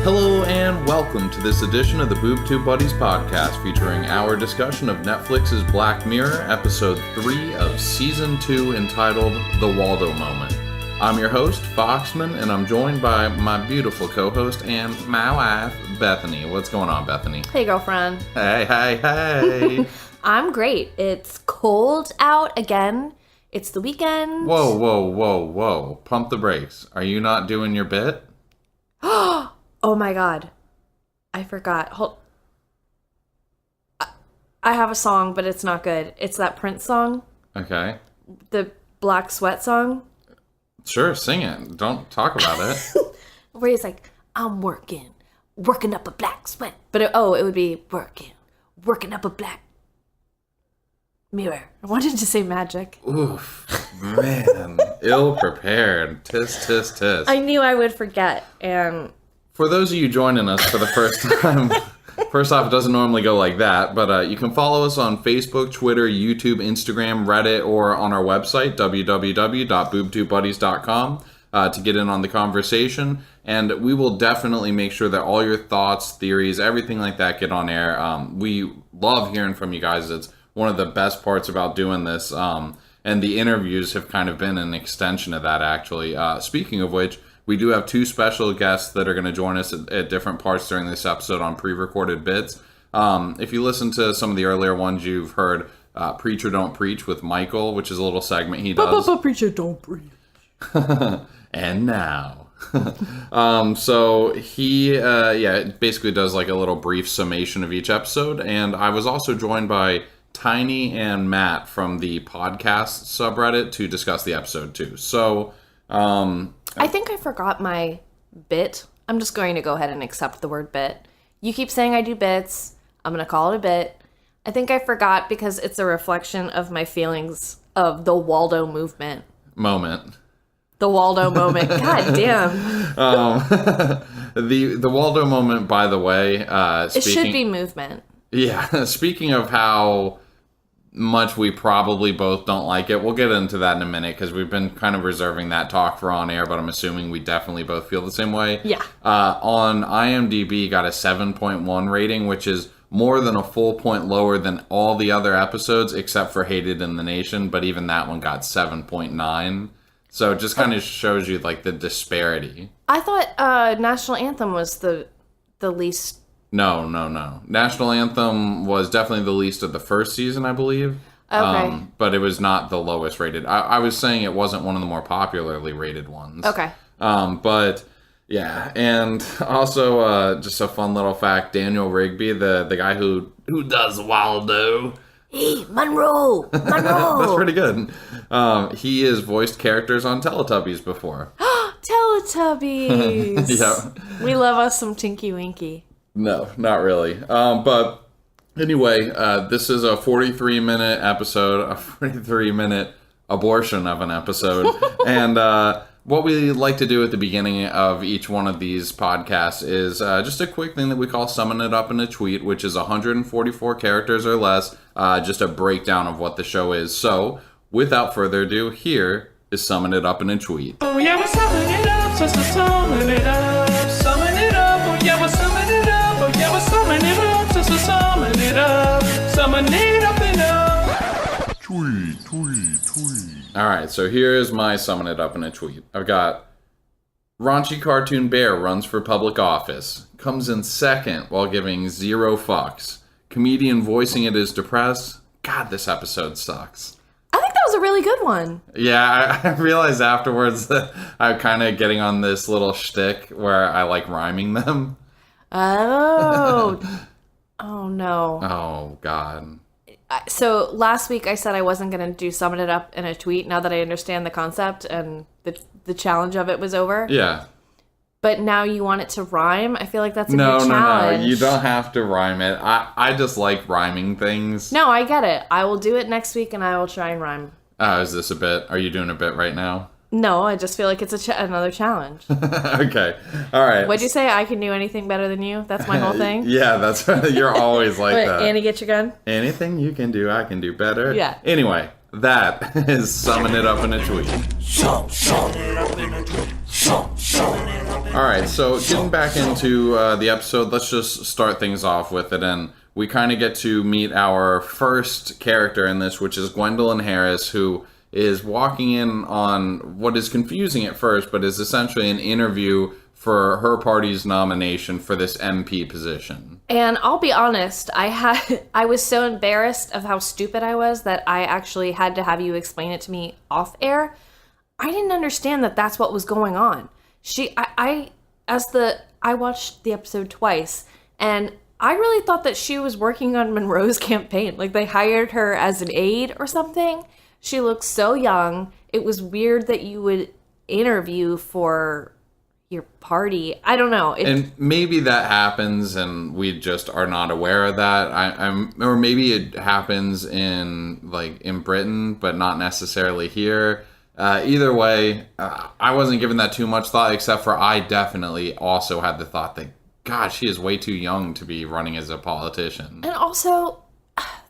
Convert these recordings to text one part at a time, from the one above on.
Hello and welcome to this edition of the Boob Tube Buddies podcast, featuring our discussion of Netflix's Black Mirror, episode 3 of season 2, entitled The Waldo Moment. I'm your host, Foxman, and I'm joined by my beautiful co-host and my wife, Bethany. What's going on, Bethany? Hey, girlfriend. Hey. I'm great. It's cold out again. It's the weekend. Whoa. Pump the brakes. Are you not doing your bit? Oh my god. I forgot. I have a song, but it's not good. It's that Prince song. Okay. The Black Sweat song. Sure, sing it. Don't talk about it. Where he's like, I'm working up a black sweat. But it would be working up a black mirror. I wanted to say magic. Oof, man. Ill prepared. Tisk. I knew I would forget, and... For those of you joining us for the first time, first off, it doesn't normally go like that, but you can follow us on Facebook, Twitter, YouTube, Instagram, Reddit, or on our website, www.boobtubebuddies.com, to get in on the conversation. And we will definitely make sure that all your thoughts, theories, everything like that get on air. We love hearing from you guys. It's one of the best parts about doing this. And the interviews have kind of been an extension of that, actually. Speaking of which, we do have 2 special guests that are going to join us at different parts during this episode on pre-recorded bits. If you listen to some of the earlier ones, you've heard Preacher Don't Preach with Michael, which is a little segment he does. Preacher Don't Preach. And now. So he basically does like a little brief summation of each episode. And I was also joined by Tiny and Matt from the podcast subreddit to discuss the episode too. So... I think I forgot my bit. I'm just going to go ahead and accept the word bit. You keep saying I do bits. I'm going to call it a bit. I think I forgot because it's a reflection of my feelings of the Waldo movement. The Waldo moment. God damn. The Waldo moment, by the way. It should be movement. Yeah. Speaking of how much we probably both don't like it, we'll get into that in a minute because we've been kind of reserving that talk for on air, but I'm assuming we definitely both feel the same way. Yeah. On IMDb, got a 7.1 rating, which is more than a full point lower than all the other episodes except for Hated in the Nation, but even that one got 7.9. So it just kind of shows you like the disparity. I thought National Anthem was the least. No. National Anthem was definitely the least of the first season, I believe. Okay. But it was not the lowest rated. I was saying it wasn't one of the more popularly rated ones. Okay. But yeah, and also just a fun little fact: Daniel Rigby, the guy who does Waldo. Hey, Monroe. That's pretty good. He has voiced characters on Teletubbies before. Teletubbies. Yeah. We love us some Tinky Winky. No, not really. But anyway, this is a 43-minute episode, a 43-minute abortion of an episode. And what we like to do at the beginning of each one of these podcasts is just a quick thing that we call Summon It Up in a Tweet, which is 144 characters or less, just a breakdown of what the show is. So, without further ado, here is Summon It Up in a Tweet. Oh yeah, we're summon it up, just to summon it up. Summon it up, oh yeah, we're summon it up. Oh yeah, we're summon it up, just to summon it up. Summon it up and up. Tweet. Alright, so here is my Summon It Up in a Tweet. I've got Raunchy Cartoon Bear runs for public office. Comes in second while giving 0 fucks. Comedian voicing it is depressed. God, this episode sucks. I think that was a really good one. Yeah, I realized afterwards that I'm kind of getting on this little shtick where I like rhyming them. Oh. Oh, no. Oh, God. So last week I said I wasn't going to do Summon It Up in a tweet now that I understand the concept and the challenge of it was over. Yeah. But now you want it to rhyme? I feel like that's a good challenge. No. You don't have to rhyme it. I just like rhyming things. No, I get it. I will do it next week and I will try and rhyme. Oh, is this a bit? Are you doing a bit right now? No, I just feel like it's another challenge. Okay. All right. What'd you say? I can do anything better than you? That's my whole thing? Yeah, that's you're always like that. Annie, get your gun. Anything you can do, I can do better. Yeah. Anyway, that is Summon It Up in a Tweet. Summon it up in a tweet. Summon it up in a tweet. All right, so getting back into the episode, let's just start things off with it. And we kind of get to meet our first character in this, which is Gwendolyn Harris, who is walking in on what is confusing at first, but is essentially an interview for her party's nomination for this MP position. And I'll be honest, I was so embarrassed of how stupid I was that I actually had to have you explain it to me off air. I didn't understand that that's what was going on. I watched the episode twice, and I really thought that she was working on Monroe's campaign. Like, they hired her as an aide or something. She looked so young. It was weird that you would interview for your party. I don't know. And maybe that happens and we just are not aware of that. Or maybe it happens in Britain, but not necessarily here. Either way, I wasn't giving that too much thought, except for I definitely also had the thought that, God, she is way too young to be running as a politician. And also,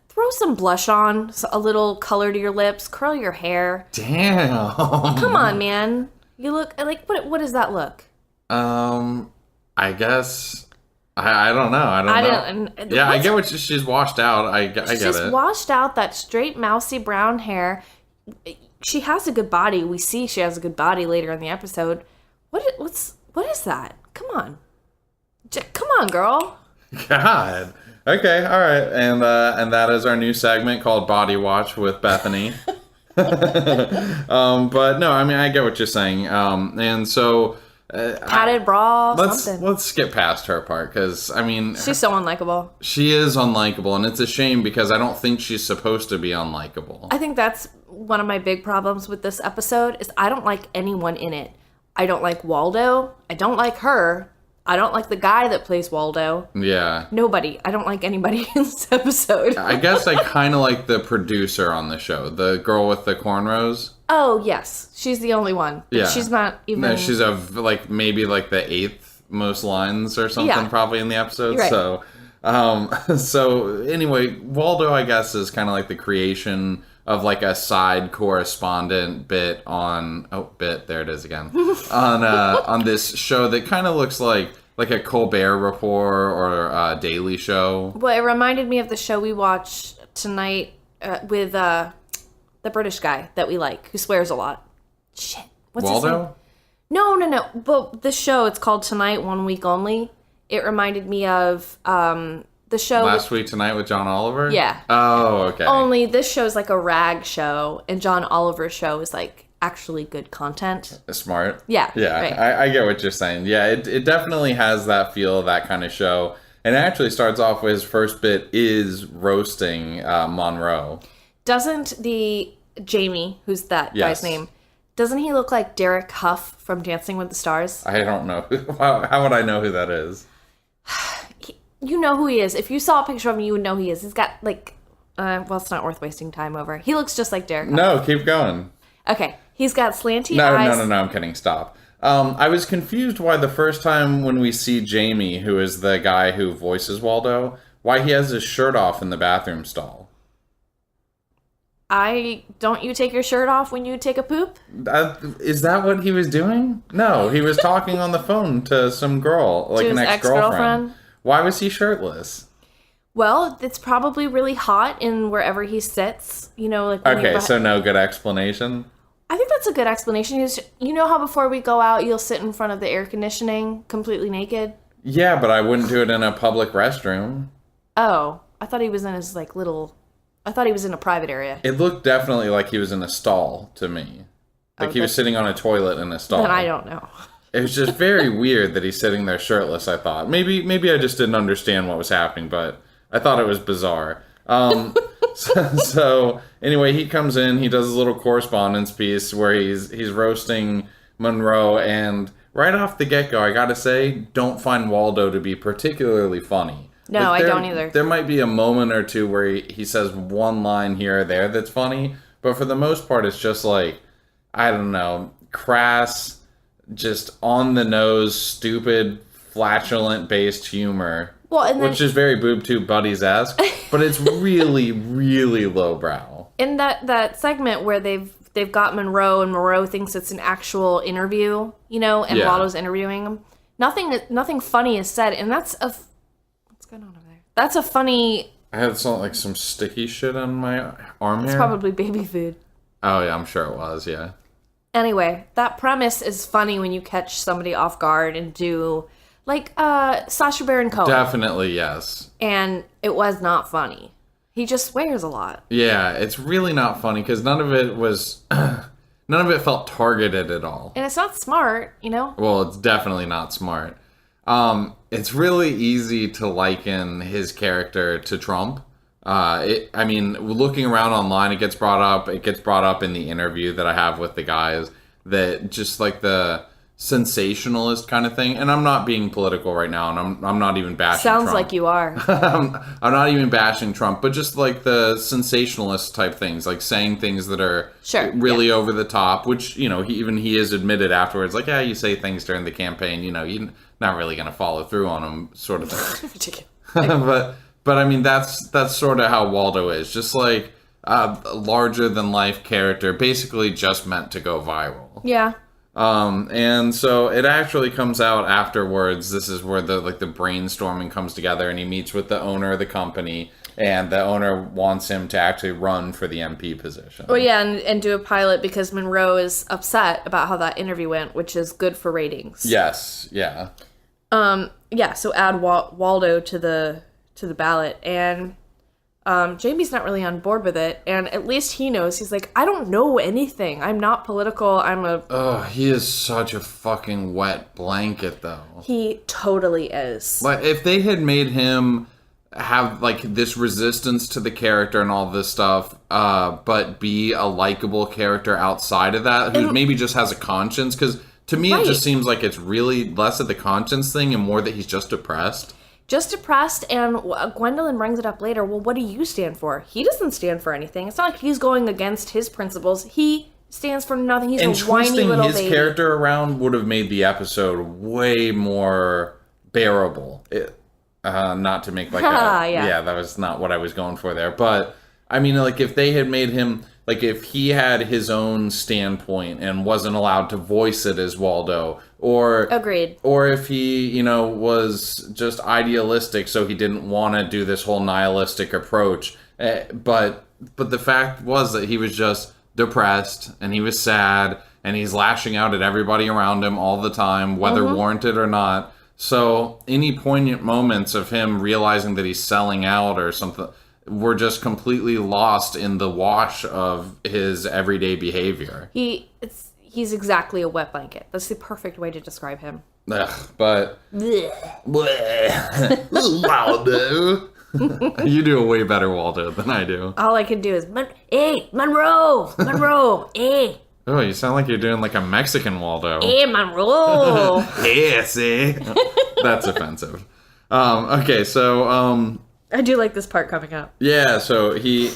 throw some blush on, a little color to your lips, curl your hair. Damn. Come on, man. You look like, what does that look? I guess, I don't know. I don't know. Yeah, I get what she's washed out. I get it. She's washed out, that straight, mousy brown hair. She has a good body. We see she has a good body later in the episode. What is that? Come on. Come on, girl. God. Okay, all right. And that is our new segment called Body Watch with Bethany. But no, I mean, I get what you're saying. And so padded bra, something. Let's skip past her part, because I mean, she's so unlikable. She is unlikable, and it's a shame because I don't think she's supposed to be unlikable. I think that's one of my big problems with this episode is I don't like anyone in it. I don't like Waldo. I don't like her. I don't like the guy that plays Waldo. Yeah. Nobody. I don't like anybody in this episode. I guess I kind of like the producer on the show, the girl with the cornrows. Oh, yes. She's the only one. But yeah. She's not even... No, she's maybe the 8th most lines or something probably in the episode. Right. So, so anyway, Waldo, I guess, is kind of like the creation of a side correspondent bit on... Oh, bit, there it is again. on this show that kind of looks like a Colbert Report or a Daily Show. Well, it reminded me of the show we watched tonight with the British guy that we like, who swears a lot. Shit. What's his name? Waldo? No. But the show, it's called Tonight, 1 Week Only. It reminded me of the show... Last Week Tonight with John Oliver? Yeah. Oh, okay. Only this show's like a rag show, and John Oliver's show is actually good content. Smart. Yeah. Yeah, right. I get what you're saying. Yeah, it definitely has that feel, that kind of show. And it actually starts off with his first bit is roasting Monroe. Doesn't the Jamie, who's that guy's name, doesn't he look like Derek Huff from Dancing with the Stars? I don't know. How would I know who that is? You know who he is. If you saw a picture of him, you would know who he is. He's got well, it's not worth wasting time over. He looks just like Derek Huff. No, keep going. Okay. He's got slanty eyes. No, I'm kidding. Stop. I was confused why the first time when we see Jamie, who is the guy who voices Waldo, why he has his shirt off in the bathroom stall. Don't you take your shirt off when you take a poop? Is that what he was doing? No, he was talking on the phone to some girl, like an ex-girlfriend. Why was he shirtless? Well, it's probably really hot in wherever he sits. Okay, so no good explanation? I think that's a good explanation. You know how before we go out, you'll sit in front of the air conditioning completely naked? Yeah, but I wouldn't do it in a public restroom. Oh, I thought he was in his I thought he was in a private area. It looked definitely like he was in a stall to me. He was sitting on a toilet in a stall. Then I don't know. It was just very weird that he's sitting there shirtless, I thought. Maybe I just didn't understand what was happening, but I thought it was bizarre. So anyway, he comes in, he does his little correspondence piece where he's roasting Monroe, and right off the get-go, I gotta say, don't find Waldo to be particularly funny. No, I don't either. There might be a moment or two where he says one line here or there that's funny, but for the most part, it's just I don't know, crass, just on-the-nose, stupid, flatulent-based humor. Well, which is very Boob Tube Buddies-esque, but it's really, really lowbrow. In that segment where they've got Monroe, and Monroe thinks it's an actual interview, and Waldo's interviewing him, Nothing funny is said, and what's going on over there? That's a funny. I had some sticky shit on my arm hair. It's probably baby food. Oh yeah, I'm sure it was. Yeah. Anyway, that premise is funny when you catch somebody off guard and do like Sasha Baron Cohen. Definitely yes. And it was not funny. He just swears a lot. Yeah, it's really not funny because none of it felt targeted at all. And it's not smart, you know? Well, it's definitely not smart. It's really easy to liken his character to Trump. Looking around online, it gets brought up in the interview that I have with the guys, that just like the sensationalist kind of thing. And I'm not being political right now, and I'm not even bashing Sounds Trump. like you are. I'm not even bashing Trump, but just like the sensationalist type things, like saying things that are really over the top, which, you know, he has admitted afterwards, like, yeah, you say things during the campaign, you know, you're not really going to follow through on them, sort of thing. Ridiculous. But I mean, that's sort of how Waldo is, just like a larger than life character, basically just meant to go viral. Yeah. And so it actually comes out afterwards. This is where the brainstorming comes together, and he meets with the owner of the company, and the owner wants him to actually run for the MP position. Oh yeah, and do a pilot because Monroe is upset about how that interview went, which is good for ratings. Yes, yeah. Yeah, so add Waldo to the ballot, and Jamie's not really on board with it, and at least he knows. He's like, I don't know anything. I'm not political. He is such a fucking wet blanket, though. He totally is. Like, if they had made him have, like, this resistance to the character and all this stuff, but be a likable character outside of that, who maybe just has a conscience, because to me it just seems like it's really less of the conscience thing and more that he's just depressed. Just depressed, and Gwendolyn brings it up later. Well, what do you stand for? He doesn't stand for anything. It's not like he's going against his principles. He stands for nothing. He's a whiny little baby. And twisting his character around would have made the episode way more bearable. Not to make like that was not what I was going for there. But, I mean, like, if they had made him, like, if he had his own standpoint and wasn't allowed to voice it as Waldo, or agreed, or if he, you know, was just idealistic, so he didn't want to do this whole nihilistic approach, but the fact was that he was just depressed and he was sad and he's lashing out at everybody around him all the time, whether warranted or not. So any poignant moments of him realizing that he's selling out or something were just completely lost in the wash of his everyday behavior. He's exactly a wet blanket. That's the perfect way to describe him. But Waldo. You do a way better Waldo than I do. All I can do is Monroe, hey. Oh, you sound like you're doing like a Mexican Waldo. Hey, Monroe. Hey, see? That's offensive. Okay, so I do like this part coming up. Yeah, so he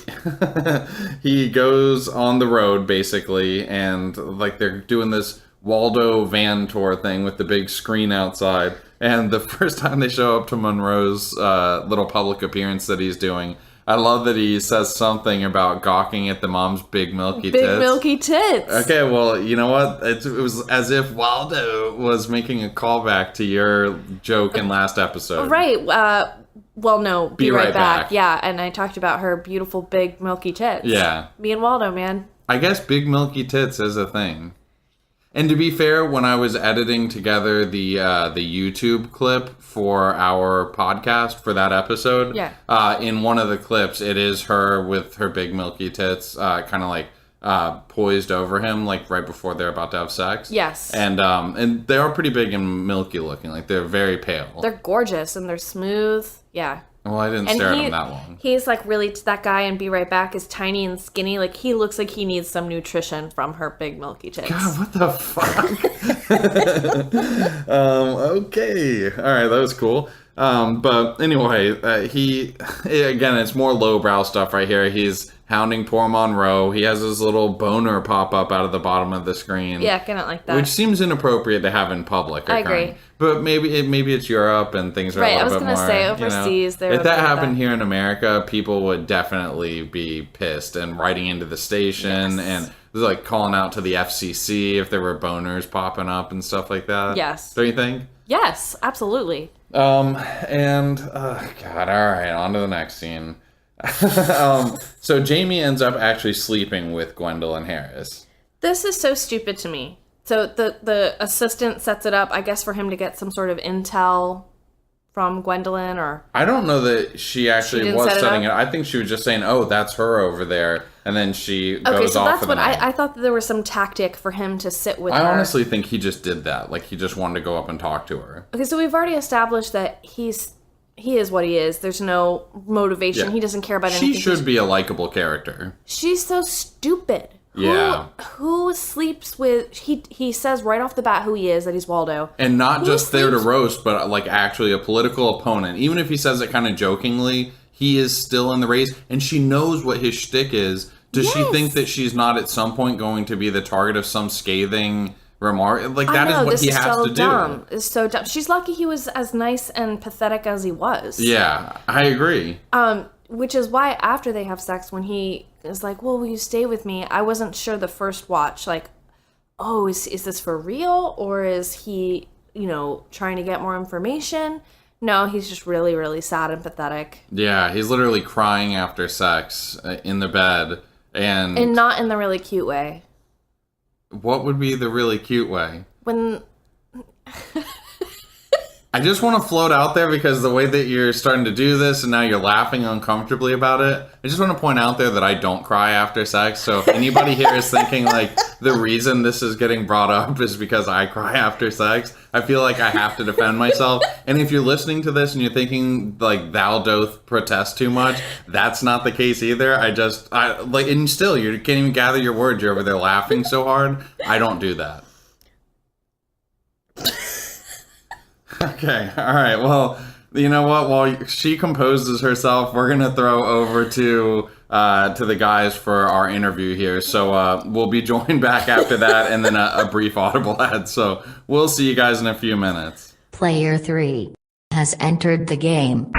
goes on the road basically, and like they're doing this Waldo van tour thing with the big screen outside. And the first time they show up to Monroe's little public appearance that he's doing, I love that he says something about gawking at the mom's big milky tits. Big milky tits. Okay, well, you know what? It was as if Waldo was making a callback to your joke in last episode. Right. Well, no. Be right back. Yeah, and I talked about her beautiful big milky tits. Yeah. Me and Waldo, man. I guess big milky tits is a thing. And to be fair, when I was editing together the YouTube clip for our podcast for that episode, in one of the clips, it is her with her big milky tits, kind of like poised over him, like right before they're about to have sex. Yes. And they are pretty big and milky looking, like they're very pale. They're gorgeous and they're smooth. Yeah. Well, I didn't stare at him that long. He's like really, that guy in Be Right Back is tiny and skinny. Like he looks like he needs some nutrition from her big milky tits. God, what the fuck? Okay. All right, that was cool. But anyway, again, it's more lowbrow stuff right here. He's hounding poor Monroe. He has his little boner pop up out of the bottom of the screen. Yeah, kind of like that. Which seems inappropriate to have in public. I agree. But maybe it's Europe and things are a little bit more. Right, I was going to say overseas. If that happened here in America, people would definitely be pissed and writing into the station and like calling out to the FCC if there were boners popping up and stuff like that. Yes. Don't you think? Yes, absolutely. God, all right, on to the next scene. So Jamie ends up actually sleeping with Gwendolyn Harris. This is so stupid to me. So the assistant sets it up, I guess, for him to get some sort of intel from Gwendolyn, or... I don't know that she actually was setting it up. I think she was just saying, oh, that's her over there, and then she goes off. Okay, so that's for the what night. I thought that there was some tactic for him to sit with her. I honestly think he just did that. Like, he just wanted to go up and talk to her. Okay, so we've already established that he is what he is. There's no motivation. Yeah. He doesn't care about anything. She should be a likable character. She's so stupid. Yeah. Who sleeps with... He says right off the bat who he is, that he's Waldo. And not just there to roast, but like actually a political opponent. Even if he says it kind of jokingly, he is still in the race, and she knows what his shtick is. Does she think that she's not at some point going to be the target of some scathing remark? Like, that is what he has to do. It's so dumb. She's lucky he was as nice and pathetic as he was. Yeah, I agree. Which is why after they have sex, when he is like, well, will you stay with me? I wasn't sure the first watch, like, oh, is this for real? Or is he, trying to get more information? No, he's just really, really sad and pathetic. Yeah, he's literally crying after sex in the bed. And not in the really cute way. What would be the really cute way? When... I just want to float out there, because the way that you're starting to do this and now you're laughing uncomfortably about it, I just want to point out there that I don't cry after sex. So if anybody here is thinking like the reason this is getting brought up is because I cry after sex, I feel like I have to defend myself. And if you're listening to this and you're thinking like thou doth protest too much, that's not the case either. And still you can't even gather your words. You're over there laughing so hard. I don't do that. Okay, all right. Well, you know what? While she composes herself, we're gonna throw over to the guys for our interview here. So we'll be joined back after that, and then a brief Audible ad. So we'll see you guys in a few minutes. Player 3 has entered the game.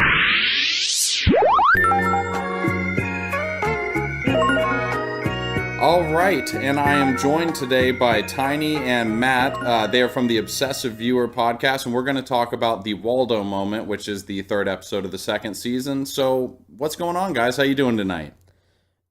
All right, and I am joined today by Tiny and Matt. They are from the Obsessive Viewer podcast, and we're going to talk about the Waldo Moment, which is the third episode of the second season. So what's going on, guys? How you doing tonight?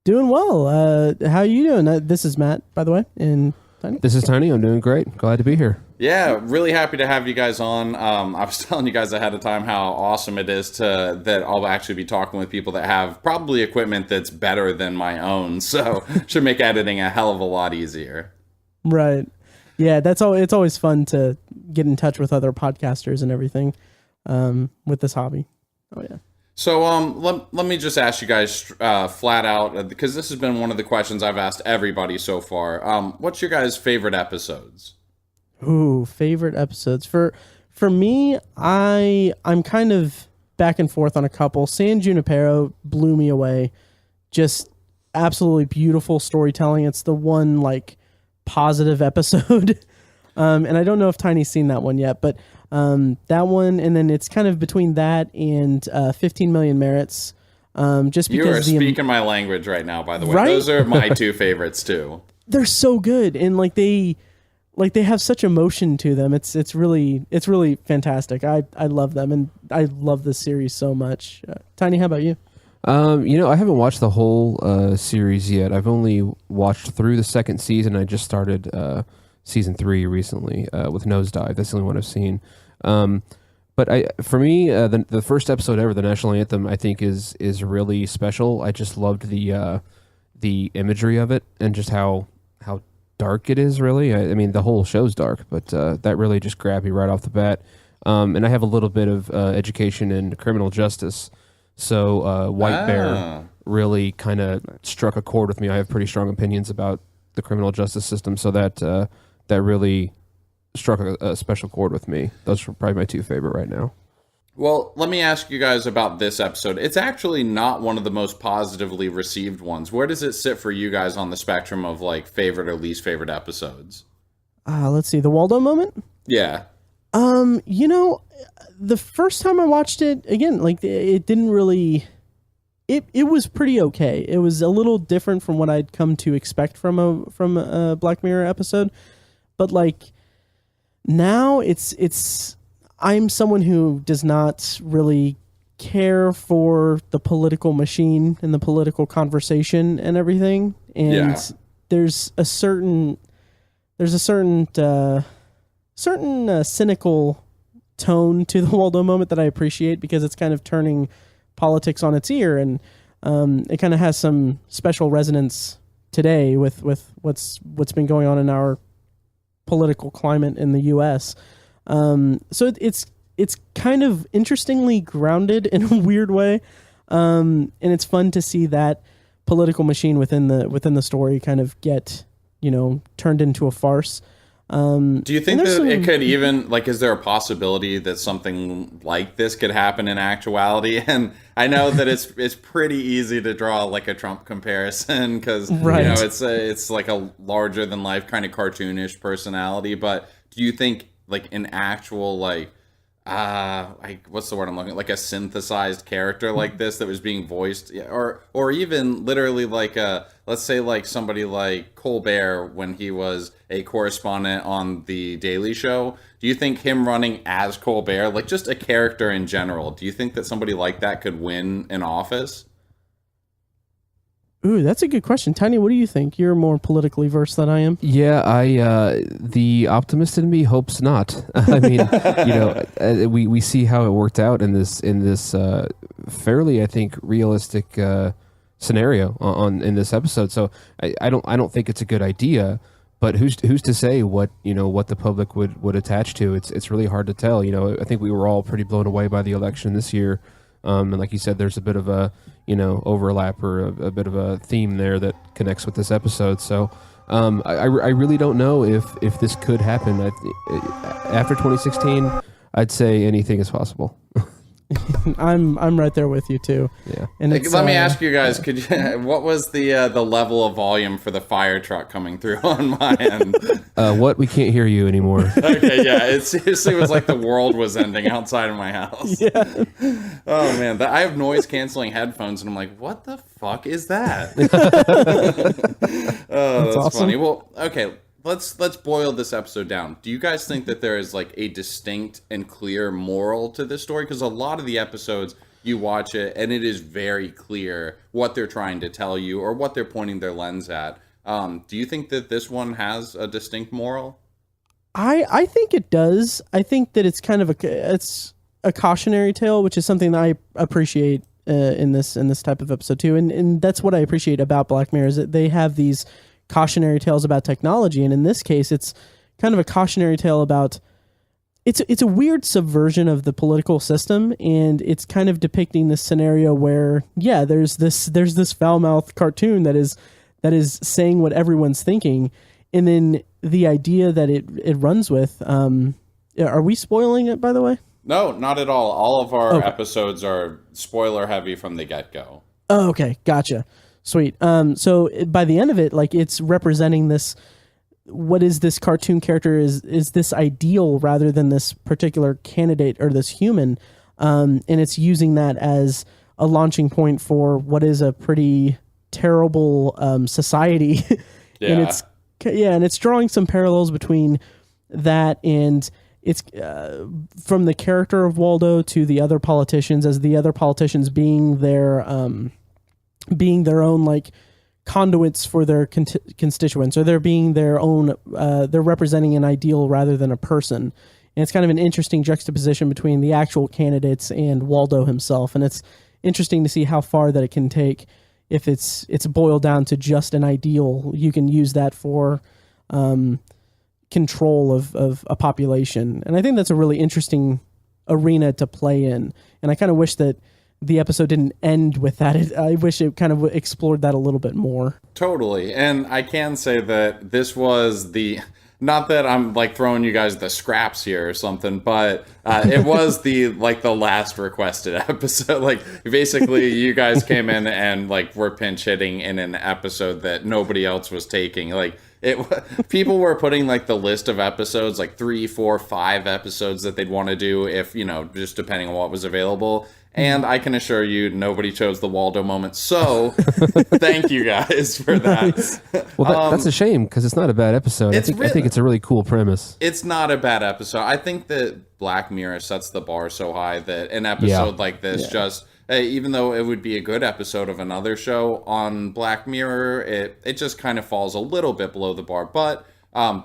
Doing well. How are you doing? This is Matt, by the way, and Tiny. This is Tiny. I'm doing great. Glad to be here. Yeah, really happy to have you guys on. I was telling you guys ahead of time how awesome it is that I'll actually be talking with people that have probably equipment that's better than my own. So should make editing a hell of a lot easier. Right. Yeah, it's always fun to get in touch with other podcasters and everything with this hobby. Oh, yeah. So let me just ask you guys flat out, because this has been one of the questions I've asked everybody so far. What's your guys' favorite episodes? Ooh, favorite episodes. For me, I'm kind of back and forth on a couple. San Junipero blew me away. Just absolutely beautiful storytelling. It's the one like positive episode. And I don't know if Tiny's seen that one yet, but that one, and then it's kind of between that and 15 Million Merits. Just because you are speaking my language right now, by the way. Right? Those are my two favorites too. They're so good, and they have such emotion to them. It's really fantastic. I love them, and I love this series so much. Tiny, how about you? I haven't watched the whole series yet. I've only watched through the second season. I just started season 3 recently with Nosedive. That's the only one I've seen. But for me, the first episode ever, the national anthem, I think is really special. I just loved the imagery of it and just how dark it is, really. I mean, the whole show's dark, but that really just grabbed me right off the bat. And I have a little bit of education in criminal justice, so White Bear really kind of struck a chord with me. I have pretty strong opinions about the criminal justice system, so that really struck a special chord with me. Those are probably my two favorite right now. Well, let me ask you guys about this episode. It's actually not one of the most positively received ones. Where does it sit for you guys on the spectrum of like favorite or least favorite episodes? Let's see, the Waldo Moment? Yeah. The first time I watched it, again, like it didn't really... It was pretty okay. It was a little different from what I'd come to expect from a Black Mirror episode. But like now it's I'm someone who does not really care for the political machine and the political conversation and everything. And there's a certain cynical tone to the Waldo moment that I appreciate, because it's kind of turning politics on its ear, and it kind of has some special resonance today with what's been going on in our political climate in the U.S. So it's kind of interestingly grounded in a weird way, and it's fun to see that political machine within the story kind of get turned into a farce. Do you think that it could even, like, is there a possibility that something like this could happen in actuality? And I know that it's pretty easy to draw like a Trump comparison, because it's like a larger than life kind of cartoonish personality. But do you think like an actual what's the word I'm looking at? Like a synthesized character like this that was being voiced, or even literally like let's say like somebody like Colbert when he was a correspondent on the Daily Show. Do you think him running as Colbert, like just a character in general, do you think that somebody like that could win an office? Ooh, that's a good question. Tiny, what do you think? You're more politically versed than I am. Yeah, the optimist in me hopes not. I mean, we see how it worked out in this fairly, I think, realistic scenario in this episode. So I don't think it's a good idea. But who's to say what the public would attach to? It's really hard to tell. I think we were all pretty blown away by the election this year. And like you said, there's a bit of a overlap or a bit of a theme there that connects with this episode. So I really don't know if this could happen. After 2016, I'd say anything is possible. I'm right there with you too. Yeah. And let me ask you guys: what was the level of volume for the fire truck coming through on my end? What? We can't hear you anymore. Okay, yeah. It seriously was like the world was ending outside of my house. Yeah. Oh man, I have noise canceling headphones, and I'm like, what the fuck is that? Oh, that's awesome. funny. Well, okay. Let's boil this episode down. Do you guys think that there is like a distinct and clear moral to this story? Because a lot of the episodes, you watch it and it is very clear what they're trying to tell you or what they're pointing their lens at. Do you think that this one has a distinct moral? I think it does. I think that it's kind of a cautionary tale, which is something that I appreciate in this type of episode too. And that's what I appreciate about Black Mirror, is that they have these cautionary tales about technology, and in this case it's kind of a cautionary tale about it's a weird subversion of the political system, and it's kind of depicting this scenario where there's this foul-mouthed cartoon that is saying what everyone's thinking, and then the idea that it runs with are we spoiling it, by the way? No, not at all. All of our episodes are spoiler heavy from the get-go. Oh, okay, gotcha. Sweet. So by the end of it, like, it's representing this, what is this cartoon character is this ideal rather than this particular candidate or this human. And it's using that as a launching point for what is a pretty terrible society. Yeah. And it's drawing some parallels between that and it's from the character of Waldo to the other politicians, as the other politicians being their own like conduits for their constituents, or they're being their own, they're representing an ideal rather than a person. And it's kind of an interesting juxtaposition between the actual candidates and Waldo himself. And it's interesting to see how far that it can take. If it's boiled down to just an ideal, you can use that for control of a population. And I think that's a really interesting arena to play in. And I kind of wish that the episode didn't end with that. I wish it kind of explored that a little bit more. Totally. And I can say that this was not that I'm like throwing you guys the scraps here or something, but it was the last requested episode. Like, basically you guys came in and like were pinch hitting in an episode that nobody else was taking. Like, people were putting like the list of episodes, like 3, 4, 5 episodes that they'd want to do if, just depending on what was available. And I can assure you, nobody chose the Waldo moment. So, thank you guys for that. Well, that's a shame because it's not a bad episode. I think it's a really cool premise. It's not a bad episode. I think that Black Mirror sets the bar so high that an episode like this just, even though it would be a good episode of another show on Black Mirror, it just kind of falls a little bit below the bar. But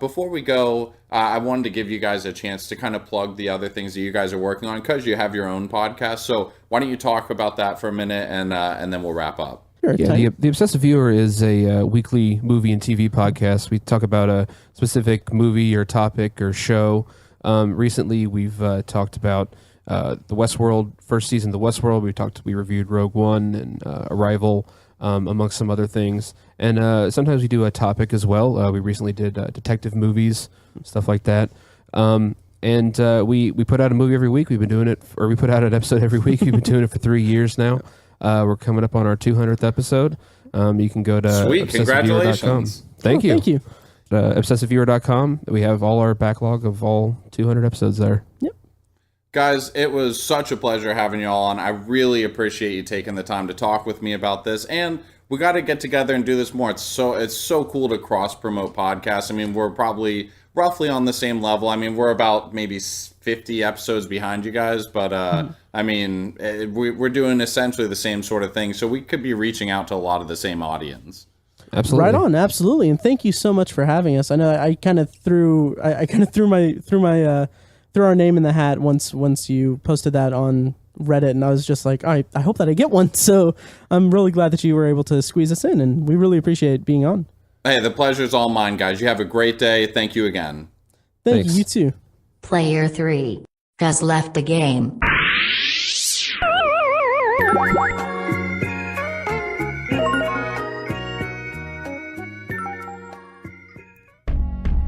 before we go, I wanted to give you guys a chance to kind of plug the other things that you guys are working on because you have your own podcast. So why don't you talk about that for a minute and then we'll wrap up. Yeah, the Obsessive Viewer is a weekly movie and TV podcast. We talk about a specific movie or topic or show. Recently, we've talked about the Westworld, first season of the Westworld. We reviewed Rogue One and Arrival, amongst some other things. And sometimes we do a topic as well. We recently did detective movies, stuff like that. And we put out a movie every week. We've been doing it, or we put out an episode every week. We've been doing it for 3 years now. We're coming up on our 200th episode. You can go to Sweet, congratulations. Thank you. Thank you. ObsessiveViewer.com. We have all our backlog of all 200 episodes there. Yep. Guys, it was such a pleasure having you all on. I really appreciate you taking the time to talk with me about this. And we got to get together and do this more. It's so cool to cross-promote podcasts. I mean, we're probably roughly on the same level. I mean, we're about maybe 50 episodes behind you guys. But, I mean, we're doing essentially the same sort of thing. So we could be reaching out to a lot of the same audience. Absolutely. Right on, absolutely, and thank you so much for having us. I know I kind of threw our name in the hat once you posted that on Reddit, and I was just like, I hope that I get one. So I'm really glad that you were able to squeeze us in, and we really appreciate being on. Hey, the pleasure's all mine, guys. You have a great day. Thank you again. Thank Thanks. you, you too. Player 3 has left the game.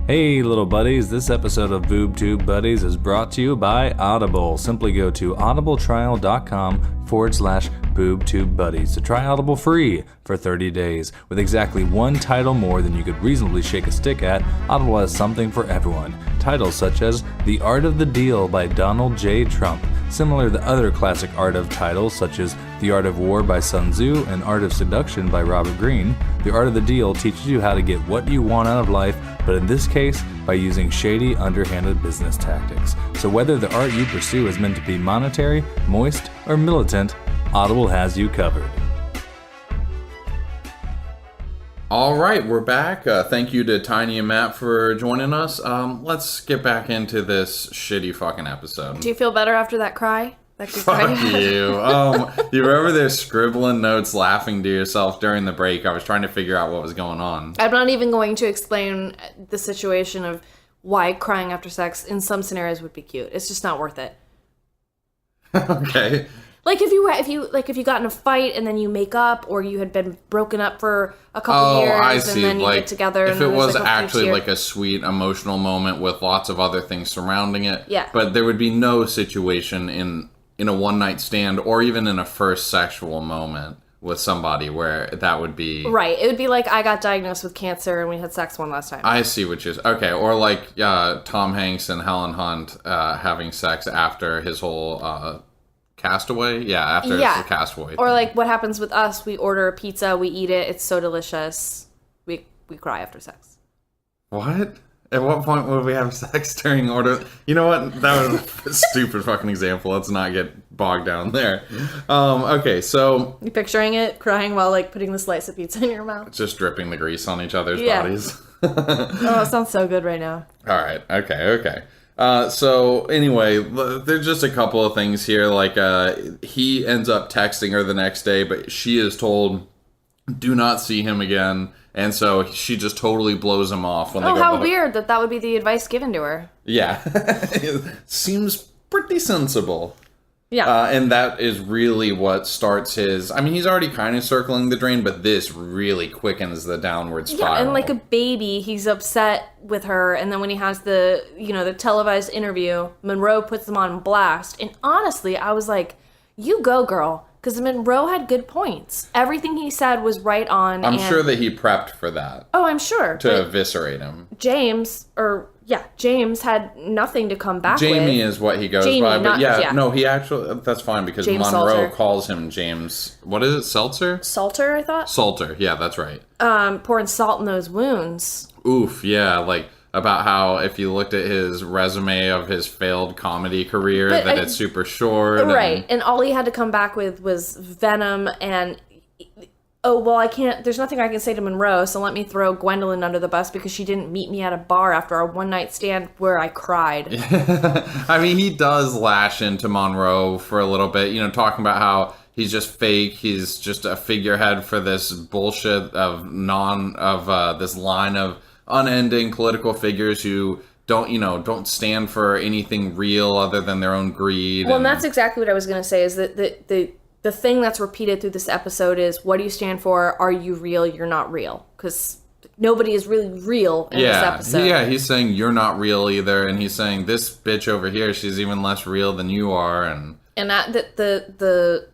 Hey little buddies, this episode of Boob Tube Buddies is brought to you by Audible. Simply go to audibletrial.com/Boob Tube Buddies to try Audible free for 30 days. With exactly one title more than you could reasonably shake a stick at, Audible has something for everyone. Titles such as The Art of the Deal by Donald J. Trump, similar to other classic art of titles such as The Art of War by Sun Tzu and Art of Seduction by Robert Greene. The Art of the Deal teaches you how to get what you want out of life, but in this case, by using shady, underhanded business tactics. So whether the art you pursue is meant to be monetary, moist, or militant, Audible has you covered. All right, we're back. Thank you to Tiny and Matt for joining us. Let's get back into this shitty fucking episode. Do you feel better after that cry? That good Fuck cry? you. You remember there scribbling notes, laughing to yourself during the break? I was trying to figure out what was going on. I'm not even going to explain the situation of why crying after sex in some scenarios would be cute. It's just not worth it. Okay. Like if you got in a fight and then you make up, or you had been broken up for a couple years I see. and then you Like, get together. if and it then there's was like a actually tear. like a sweet emotional moment with lots of other things surrounding it. Yeah. But there would be no situation in a one night stand or even in a first sexual moment with somebody where that would be Right. It would be like I got diagnosed with cancer and we had sex one last time. I see what you're okay, or like Tom Hanks and Helen Hunt having sex after his whole Castaway, after the Castaway Or thing. like what happens with us, we order a pizza, we eat it, it's so delicious, we cry after sex. What? At what point would we have sex during order? You know what? That was a stupid fucking example. Let's not get bogged down there. Okay, so You picturing it, crying while like putting the slice of pizza in your mouth? just dripping the grease on each other's Yeah. bodies. Oh, it sounds so good right now. All right. Okay. So anyway, there's just a couple of things here. Like he ends up texting her the next day, but she is told, do not see him again. And so she just totally blows him off when they go. Oh, how weird that would be the advice given to her. Yeah. Seems pretty sensible. Yeah. And that is really what starts his... I mean, he's already kind of circling the drain, but this really quickens the downward spiral. Yeah, and like a baby, he's upset with her, and then when he has the televised interview, Monroe puts him on blast. And honestly, I was like, you go, girl. Because Monroe had good points. Everything he said was right on. I'm sure that he prepped for that. Oh, I'm sure. To eviscerate him. James, or Yeah, James had nothing to come back Jamie with. is what he goes Jamie, by, but not- no, he actually, that's fine because James Monroe Salter. calls him James, what is it, Seltzer? Salter, I thought. Salter, yeah, that's right. Pouring salt in those wounds. Oof, yeah, like about how if you looked at his resume of his failed comedy career, But that it's super short. Right, and all he had to come back with was Venom and... Oh, well, I can't... There's nothing I can say to Monroe, so let me throw Gwendolyn under the bus because she didn't meet me at a bar after our one-night stand where I cried. I mean, he does lash into Monroe for a little bit, you know, talking about how he's just fake, he's just a figurehead for this bullshit of this line of unending political figures who don't stand for anything real other than their own greed. Well, and that's exactly what I was going to say, is that the thing that's repeated through this episode is, what do you stand for? Are you real? You're not real. Because nobody is really real in this episode. Yeah, he's saying you're not real either, and he's saying this bitch over here, she's even less real than you are. And that the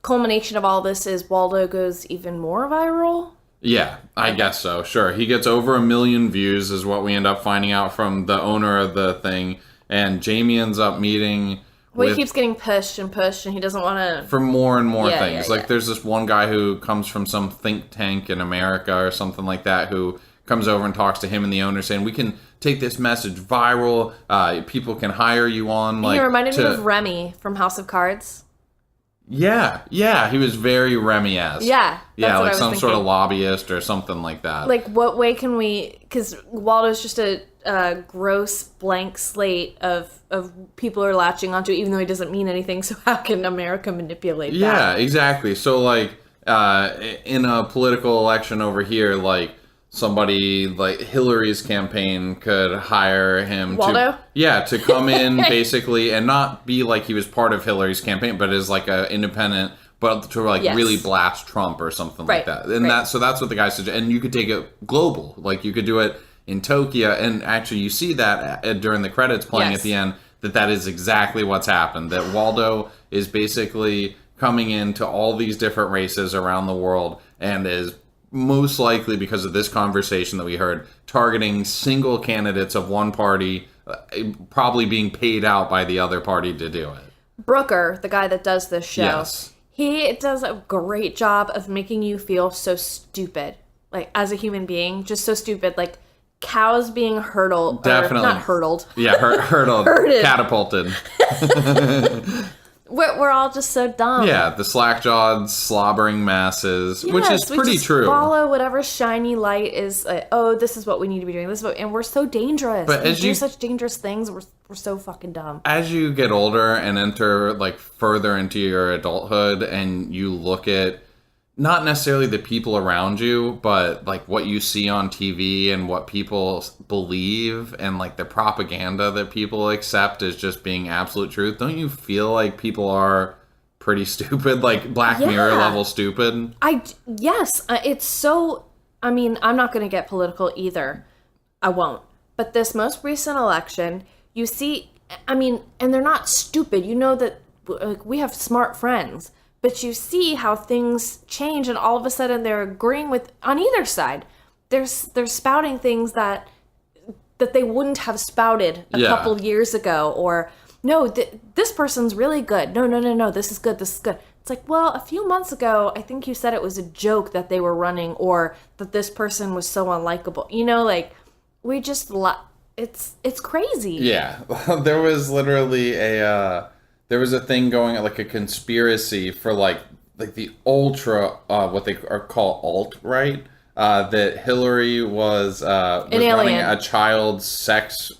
culmination of all this is Waldo goes even more viral. Yeah, I guess so. Sure. He gets over 1 million views is what we end up finding out from the owner of the thing. And Jamie ends up meeting... Well, he keeps getting pushed, and he doesn't want to... For more and more Yeah, things. yeah, Like, yeah. there's this one guy who comes from some think tank in America or something like that who comes over and talks to him and the owner saying, we can take this message viral. People can hire you on. Like, he reminded me of Remy from House of Cards. Yeah, he was very Remy-esque. Yeah. Yeah, that's what I like was some sort of thinking. lobbyist or something like that. Like, what way can we... Because Waldo's just a gross blank slate of people who are latching onto it, even though he doesn't mean anything, so how can America manipulate that? Yeah, exactly. So, like, in a political election over here, like, somebody like Hillary's campaign could hire him Waldo? to come in basically and not be like he was part of Hillary's campaign, but as like a independent, but to like Yes. really blast Trump or something like Right, that. And right. that's what the guy said. And you could take it global. Like you could do it in Tokyo, and actually you see that during the credits playing Yes. at the end, that is exactly what's happened. That Waldo is basically coming into all these different races around the world and is most likely, because of this conversation that we heard, targeting single candidates of one party, probably being paid out by the other party to do it. Brooker, the guy that does this show, Yes. he does a great job of making you feel so stupid, like as a human being, just so stupid, like cows being hurdled, Definitely. or not hurdled. Yeah, hurdled, Herded. catapulted. We're all just so dumb. Yeah, the slack-jawed, slobbering masses, which is Yes, we pretty just true. Follow whatever shiny light is. This is what we need to be doing. And we're so dangerous. But we as do you- such dangerous things. We're so fucking dumb. As you get older and enter like further into your adulthood, and you look at not necessarily the people around you, but like what you see on TV and what people believe and like the propaganda that people accept as just being absolute truth, don't you feel like people are pretty stupid, like Black Mirror Yeah. level stupid? Yes, it's so. I mean, I'm not going to get political either. I won't. But this most recent election, you see, I mean, and they're not stupid. You know that like, we have smart friends. But you see how things change, and all of a sudden they're agreeing with on either side. They're spouting things that they wouldn't have spouted a couple years ago, or no, this person's really good. No, this is good. This is good. It's like, well, a few months ago, I think you said it was a joke that they were running, or that this person was so unlikable. You know, like we just it's crazy. Yeah, there was literally there was a thing going, like a conspiracy for like the ultra, what they are called alt-right, that Hillary was running alien. a child sex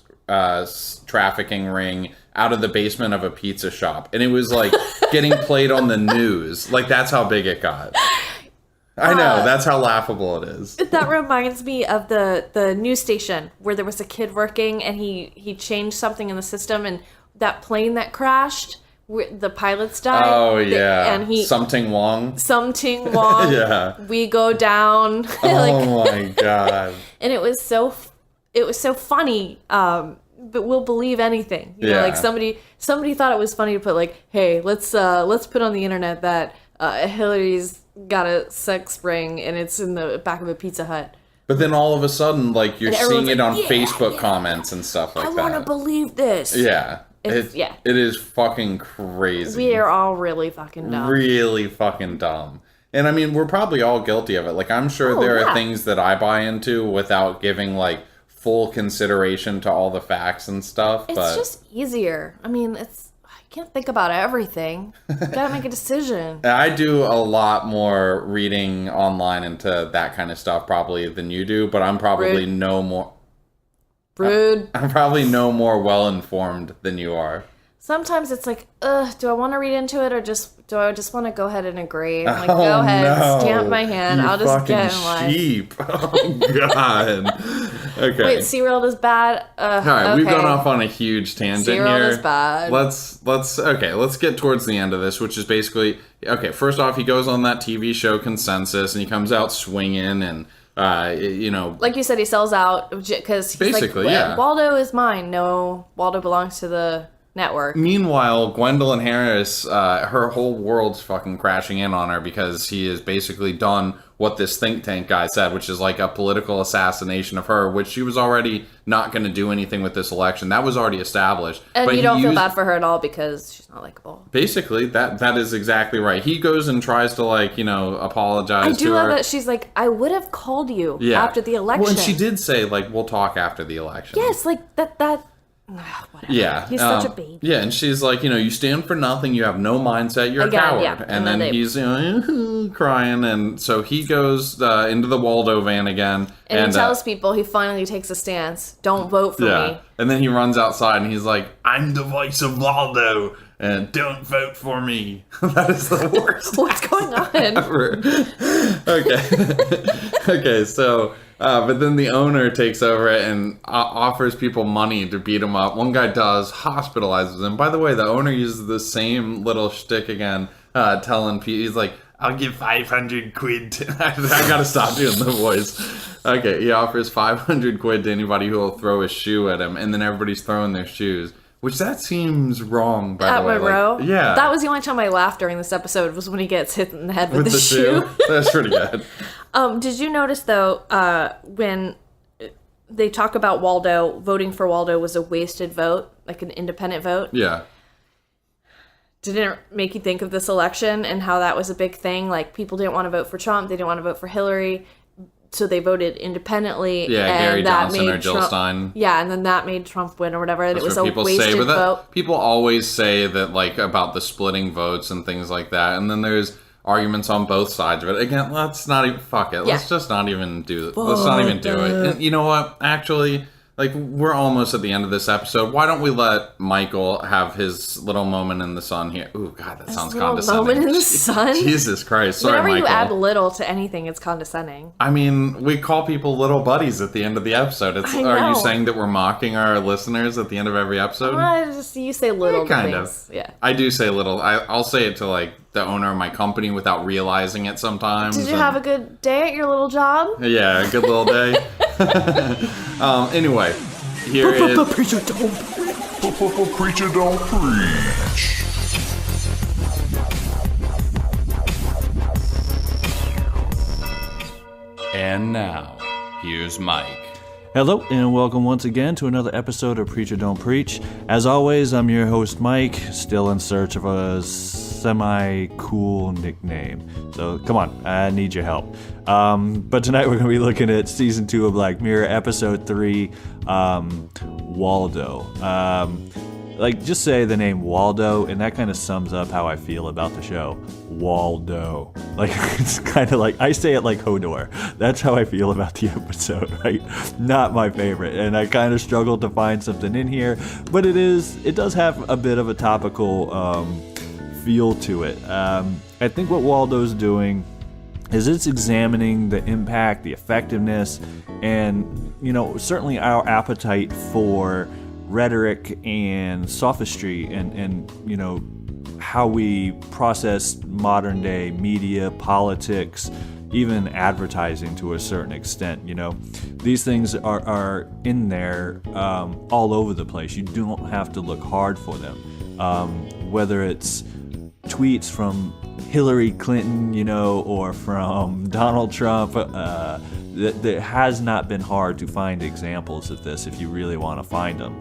trafficking ring out of the basement of a pizza shop. And it was like getting played on the news. Like that's how big it got. I know, that's how laughable it is. That reminds me of the news station where there was a kid working and he changed something in the system, and that plane that crashed, the pilots died. Oh yeah, and he something Wong. something Wong. Yeah. We go down. Like, Oh my god. and it was so funny. But we'll believe anything. You know, Yeah. like somebody thought it was funny to put like, hey, let's put on the internet that Hillary's got a sex ring and it's in the back of a Pizza Hut. But then all of a sudden, like, you're And seeing it on everyone's like, Facebook comments and stuff like I that. want to believe this. Yeah. It is fucking crazy. We are all really fucking dumb. Really fucking dumb. And I mean, we're probably all guilty of it. Like, I'm sure there are things that I buy into without giving, like, full consideration to all the facts and stuff. It's just easier. I mean, I can't think about everything. Gotta make a decision. I do a lot more reading online into that kind of stuff probably than you do, but I'm probably Rude. I'm probably no more well-informed than you are. Sometimes it's like, do I want to read into it or do I just want to go ahead and agree? I'm like, go ahead, stamp my hand. I'll just get in line. Sheep. Oh, God. Okay. Wait, SeaWorld is bad? All right, we've gone off on a huge tangent here. SeaWorld is bad. Let's get towards the end of this, which is basically, okay, first off, he goes on that TV show Consensus, and he comes out swinging, and, like you said, he sells out because he's basically, like, Waldo is mine. No, Waldo belongs to the network. Meanwhile, Gwendolyn Harris, her whole world's fucking crashing in on her because he has basically done what this think tank guy said, which is like a political assassination of her, which she was already not going to do anything with this election. That was already established. And but you don't feel bad for her at all because she's not likable. Basically, that is exactly right. He goes and tries to, like, apologize to her. I do love that she's like, I would have called you after the election. Well, and she did say, like, we'll talk after the election. Yes, like that... whatever. Yeah. He's such a baby. Yeah, and she's like, you stand for nothing, you have no mindset, you're a coward. Yeah. And then he's crying, and so he goes into the Waldo van again. And he tells people he finally takes a stance. Don't vote for me. And then he runs outside and he's like, I'm the voice of Waldo, and don't vote for me. That is the worst. What's going on? Ever. Okay, so... but then the owner takes over it and offers people money to beat him up. One guy does, hospitalizes him. By the way, the owner uses the same little shtick again, telling people, he's like, I'll give 500 quid. I gotta stop doing the voice. Okay, he offers 500 quid to anybody who will throw a shoe at him, and then everybody's throwing their shoes. Which that seems wrong, by the way. At Monroe? Yeah. That was the only time I laughed during this episode was when he gets hit in the head with the shoe. That's pretty good. Did you notice, though, when they talk about Waldo, voting for Waldo was a wasted vote, like an independent vote? Yeah. Didn't it make you think of this election and how that was a big thing? Like, people didn't want to vote for Trump, they didn't want to vote for Hillary, so they voted independently. Yeah, and Gary that Johnson made or Jill Trump, Stein. Yeah, and then that made Trump win or whatever, and That's it was what a people wasted say, but vote. people always say that, like, about the splitting votes and things like that, and then there's arguments on both sides of it. Again, let's not even, fuck it. Let's just not even do it. Let's not even do it. And you know what? Actually, like, we're almost at the end of this episode. Why don't we let Michael have his little moment in the sun here? Ooh, God, that sounds condescending. Moment in the sun? Jesus Christ. Sorry, Whenever Michael. you add little to anything, it's condescending. I mean, we call people little buddies at the end of the episode. I know. Are you saying that we're mocking our listeners at the end of every episode? You say little to kind things. of. Yeah. I do say little. I'll say it to, like, the owner of my company without realizing it sometimes. Did you have a good day at your little job? Yeah, a good little day. Anyway, here is... Preacher don't preach. And now, here's Mike. Hello, and welcome once again to another episode of Preacher Don't Preach. As always, I'm your host, Mike, still in search of a semi-cool nickname. So, come on, I need your help. But tonight we're going to be looking at Season 2 of Black Mirror, Episode 3, Waldo. Just say the name Waldo, and that kind of sums up how I feel about the show. Waldo. It's kind of like, I say it like Hodor. That's how I feel about the episode, right? Not my favorite. And I kind of struggled to find something in here, but it does have a bit of a topical feel to it. I think what Waldo's doing is it's examining the impact, the effectiveness, and, certainly our appetite for rhetoric and sophistry and how we process modern day media, politics, even advertising to a certain extent. These things are in there all over the place. You don't have to look hard for them. Whether it's tweets from Hillary Clinton, you know, or from Donald Trump. That has not been hard to find examples of this if you really want to find them.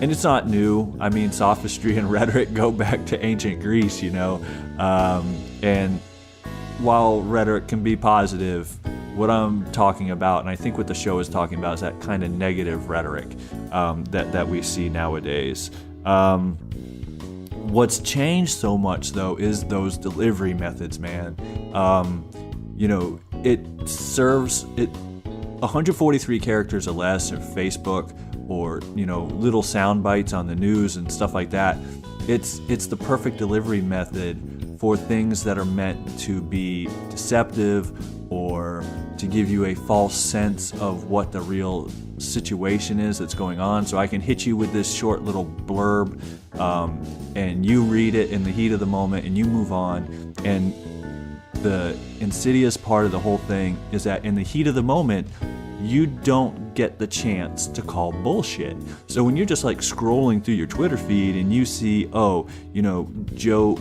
And it's not new. I mean, sophistry and rhetoric go back to ancient Greece, you know. And while rhetoric can be positive, what I'm talking about, and I think what the show is talking about, is that kind of negative rhetoric that we see nowadays. What's changed so much, though, is those delivery methods, man. You know, it serves 143 characters or less, or Facebook, or, you know, little sound bites on the news and stuff like that. It's the perfect delivery method for things that are meant to be deceptive or to give you a false sense of what the real situation is that's going on. So I can hit you with this short little blurb, and you read it in the heat of the moment and you move on. And the insidious part of the whole thing is that in the heat of the moment, you don't get the chance to call bullshit. So when you're just like scrolling through your Twitter feed and you see, oh, you know, Joe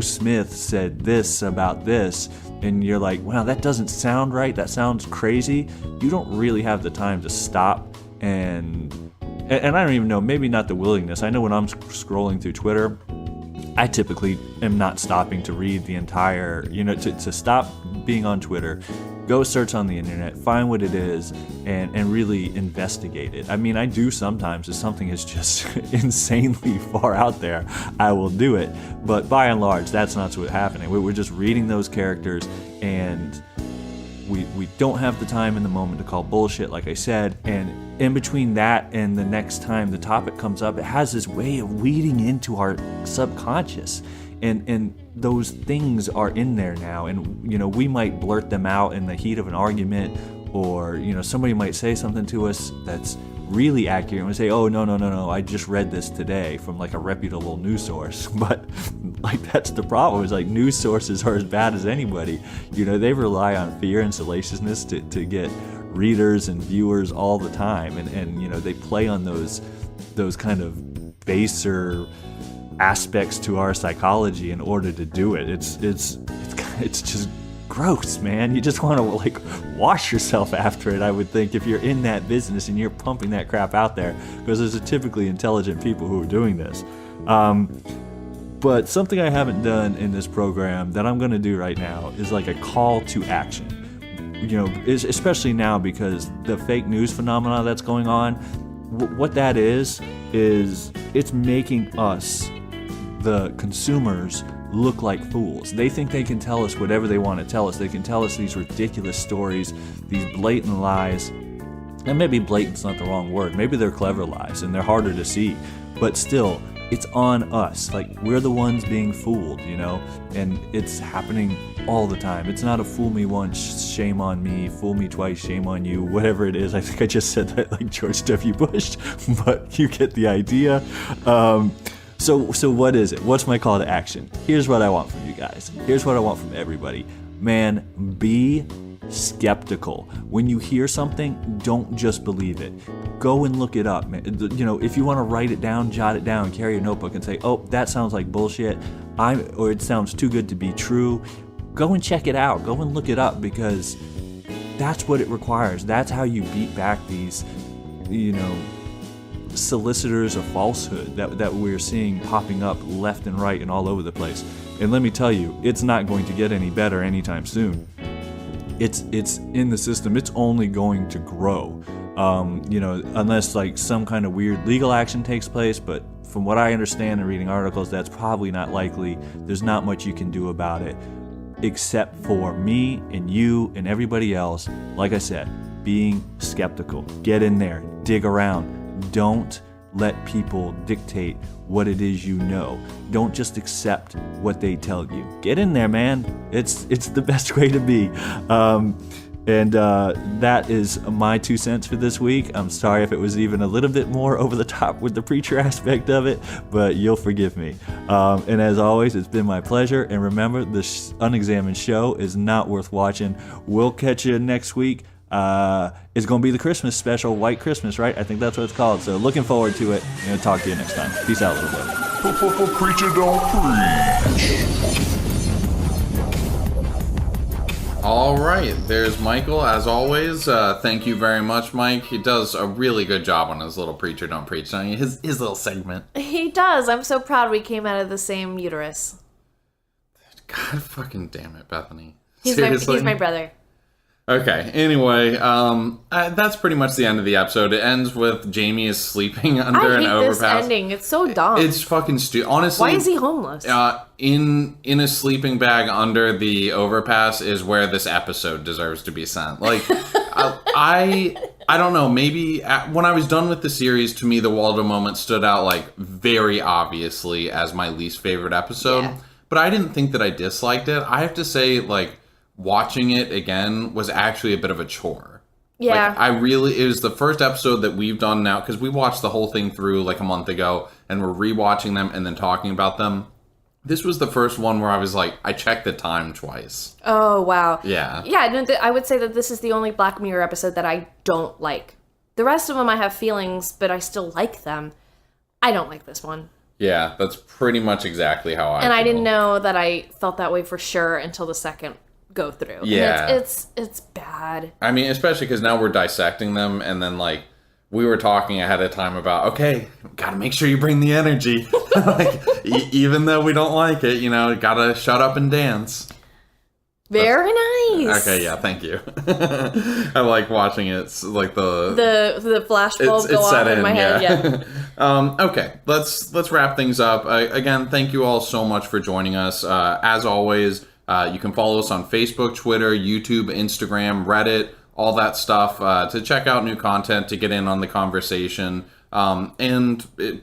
Smith said this about this, and you're like, wow, that doesn't sound right, that sounds crazy, you don't really have the time to stop and I don't even know, maybe not the willingness. I know when I'm scrolling through Twitter, I typically am not stopping to read the entire, you know, to stop being on Twitter, go search on the internet, find what it is, and really investigate it. I mean, I do sometimes. If something is just insanely far out there, I will do it. But by and large, that's not what's happening. We're just reading those characters, and we don't have the time in the moment to call bullshit, like I said. And in between that and the next time the topic comes up, it has this way of weeding into our subconscious. And those things are in there now, and you know, we might blurt them out in the heat of an argument, or you know, somebody might say something to us that's really accurate, and we say, oh, no, I just read this today from like a reputable news source. But like, that's the problem, is like, news sources are as bad as anybody. You know, they rely on fear and salaciousness to get readers and viewers all the time, and you know, they play on those kind of baser aspects to our psychology in order to do it. It's just gross, man. You just want to like wash yourself after it, I would think, if you're in that business and you're pumping that crap out there, because there's typically intelligent people who are doing this. But something I haven't done in this program that I'm going to do right now is like a call to action. You know, especially now, because the fake news phenomena that's going on, what that is it's making us, the consumers, look like fools. They think they can tell us whatever they want to tell us. They can tell us these ridiculous stories, these blatant lies. And maybe blatant's not the wrong word. Maybe they're clever lies and they're harder to see. But still, it's on us. Like, we're the ones being fooled, you know? And it's happening all the time. It's not a fool me once, shame on me, fool me twice, shame on you, whatever it is. I think I just said that like George W. Bush, but you get the idea. So what is it? What's my call to action? Here's what I want from you guys. Here's what I want from everybody. Man, be skeptical. When you hear something, don't just believe it. Go and look it up, man. You know, if you want to write it down, jot it down, carry a notebook and say, oh, that sounds like bullshit, or it sounds too good to be true. Go and check it out. Go and look it up, because that's what it requires. That's how you beat back these, you know, solicitors of falsehood that we're seeing popping up left and right and all over the place. And let me tell you, it's not going to get any better anytime soon. It's in the system. It's only going to grow, you know, unless like some kind of weird legal action takes place. But from what I understand and reading articles, that's probably not likely. There's not much you can do about it, except for me and you and everybody else, like I said, being skeptical. Get in there, dig around. Don't let people dictate what it is you know. Don't just accept what they tell you. Get in there, man. It's the best way to be. And that is my 2 cents for this week. I'm sorry if it was even a little bit more over the top with the preacher aspect of it, but you'll forgive me. And as always, it's been my pleasure. And remember, this unexamined show is not worth watching. We'll catch you next week. It's going to be the Christmas special, White Christmas, right? I think that's what it's called. So looking forward to it. I'm going to talk to you next time. Peace out, little buddy. Preacher don't preach. All right, there's Michael, as always. Thank you very much, Mike. He does a really good job on his little Preacher Don't Preach, his little segment. He does. I'm so proud we came out of the same uterus. God fucking damn it, Bethany. He's my brother. Okay, anyway, that's pretty much the end of the episode. It ends with Jamie is sleeping under an overpass. I hate this ending. It's so dumb. It's fucking stupid. Honestly, why is he homeless? In a sleeping bag under the overpass is where this episode deserves to be sent. Like, I don't know. Maybe when I was done with the series, to me, the Waldo moment stood out like very obviously as my least favorite episode. Yeah. But I didn't think that I disliked it. I have to say, like, watching it again was actually a bit of a chore. Yeah. Like, it was the first episode that we've done now, because we watched the whole thing through like a month ago, and we're rewatching them and then talking about them. This was the first one where I was like, I checked the time twice. Oh, wow. Yeah. Yeah, no, I would say that this is the only Black Mirror episode that I don't like. The rest of them I have feelings, but I still like them. I don't like this one. Yeah, that's pretty much exactly how I feel. I didn't know that I felt that way for sure until the second go through. Yeah. And it's bad. I mean, especially because now we're dissecting them, and then, like, we were talking ahead of time about, okay, gotta make sure you bring the energy. Like, even though we don't like it, gotta shut up and dance. Very nice. Okay, yeah, thank you. I like watching it. It's like the flashbulb go off in my head. Yeah. Okay, let's wrap things up. Again, thank you all so much for joining us. As always, you can follow us on Facebook, Twitter, YouTube, Instagram, Reddit, all that stuff to check out new content, to get in on the conversation.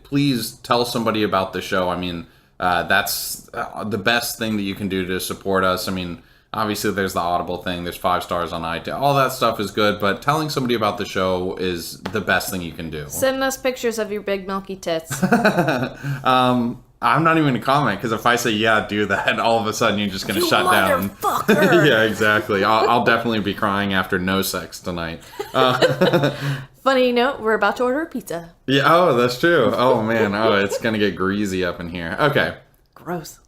Please tell somebody about the show. I mean, that's the best thing that you can do to support us. I mean, obviously, there's the Audible thing. There's 5 stars on iTunes. All that stuff is good, but telling somebody about the show is the best thing you can do. Send us pictures of your big milky tits. I'm not even going to comment, because if I say, yeah, do that, all of a sudden you're just going to shut down. Motherfucker! Yeah, exactly. I'll definitely be crying after no sex tonight. Funny note, we're about to order a pizza. Yeah, oh, that's true. Oh, man. Oh, it's going to get greasy up in here. Okay. Gross.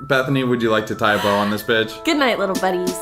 Bethany, would you like to tie a bow on this bitch? Good night, little buddies.